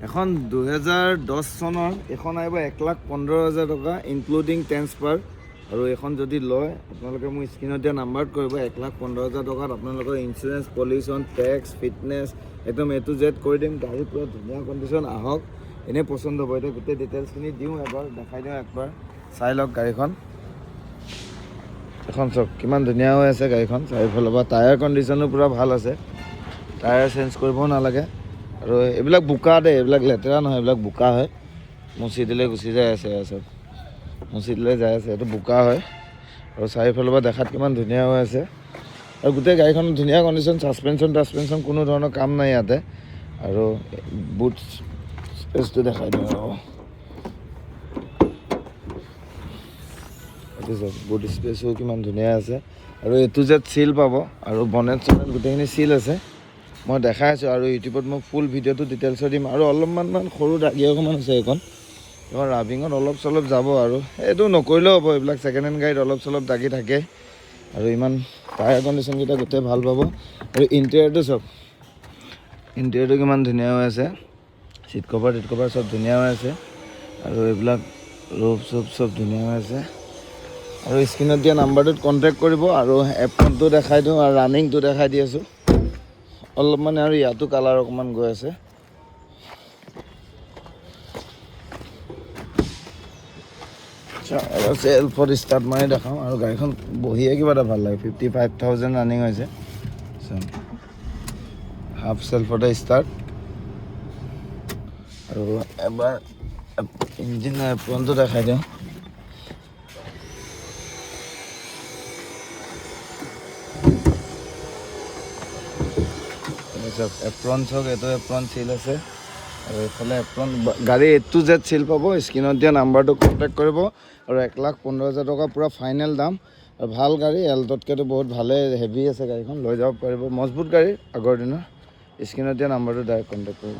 এখন 2010 চনৰ এখন আহিব 1,15,000 টকা ইনক্লুডিং ট্ৰেন্সফাৰ আৰু এখন যদি লয় আপোনালোকে মোৰ স্ক্ৰীনত দিয়া নাম্বাৰত কৰিব 1,15,000 টকাত আপোনালোকৰ ইঞ্চুৰেঞ্চ পলিউশ্যন টেক্স ফিটনেছ একদম A to Z কৰি দিম। গাড়ী পুৰা ধুনীয়া কণ্ডিশ্যন, আহক এনেই পচন্দ হ'ব। এতিয়া গোটেই ডিটেইলছখিনি দিওঁ, এবাৰ দেখাই দিওঁ, একবাৰ চাই লওক গাড়ীখন। এখন চাওক কিমান ধুনীয়া হৈ আছে গাড়ীখন, চাৰিওফালৰ পৰা টায়াৰ কণ্ডিশ্যনো পূৰা ভাল আছে, টায়াৰ চেঞ্জ কৰিবও নালাগে। আৰু এইবিলাক বোকা দেই, এইবিলাক লেতেৰা নহয়, এইবিলাক বোকা হয়, মুচি দিলে গুচি যায় আছে, চব মুচি দিলে যায় আছে, এইটো বোকা হয়। আৰু চাৰিওফালৰ পৰা দেখাত কিমান ধুনীয়া হৈ আছে আৰু গোটেই গাড়ীখন ধুনীয়া কণ্ডিশ্যন, ছাছপেনশ্যন কোনো ধৰণৰ কাম নাই ইয়াতে। আৰু বুট স্পেচটো দেখাই দিওঁ আৰু এইটো চাওক, বুট স্পেচো কিমান ধুনীয়া আছে। আৰু A to Z চিল পাব আৰু বনেট চনেট গোটেইখিনি চিল আছে, মই দেখাই আছোঁ। আৰু ইউটিউবত মই ফুল ভিডিঅ'টো ডিটেইলছত দিম। আৰু অলপমান সৰু দাগি অকণমান আছে এইখন ৰাবিঙত অলপ চলপ যাব, আৰু এইটো নকৰিলেও হ'ব, এইবিলাক ছেকেণ্ড হেণ্ড গাড়ীত অলপ চলপ দাগি থাকে। আৰু ইমান টায়াৰ কণ্ডিশ্যনকেইটা গোটেই ভাল পাব। আৰু ইণ্টেৰিয়ৰটো চাওক, ইণ্টেৰিয়ৰটো কিমান ধুনীয়া হৈ আছে, চিট কভাৰ চব ধুনীয়া হৈ আছে। আৰু এইবিলাক ৰূপ চুপ চব ধুনীয়া হৈ আছে। আৰু স্ক্ৰীনত দিয়া নাম্বাৰটোত কণ্টেক্ট কৰিব। আৰু এপটো দেখাই দিওঁ আৰু ৰানিংটো দেখাই দি আছোঁ অলপ মানে। আৰু ইয়াতো কালাৰ অকণমান গৈ আছে। এবাৰ চেল্ফত ষ্টাৰ্ট মাৰি দেখাওঁ। আৰু গাড়ীখন বহিয়ে কিবা এটা ভাল লাগে, 55,000 ৰানিং হৈছে। হাফ চেল্ফতে ষ্টাৰ্ট। আৰু এবাৰ ইঞ্জিন এপ্ৰনটো দেখাই দিওঁ। চাওক এপ্ৰন চাওক, এইটো এপ্ৰন চিল আছে। আৰু এইফালে এপ্ৰন গাড়ী A to Z চিল পাব। স্ক্ৰীনত দিয়া নাম্বাৰটো কণ্টেক্ট কৰিব। আৰু 1,15,000 টকা পূৰা ফাইনেল দাম। আৰু ভাল গাড়ী, এল্টতকৈতো বহুত ভালেই হেভি আছে গাড়ীখন, লৈ যাব পাৰিব, মজবুত গাড়ী আগৰ দিনৰ। স্ক্ৰীনত দিয়া নাম্বাৰটো ডাইৰেক্ট কণ্টেক্ট কৰিব।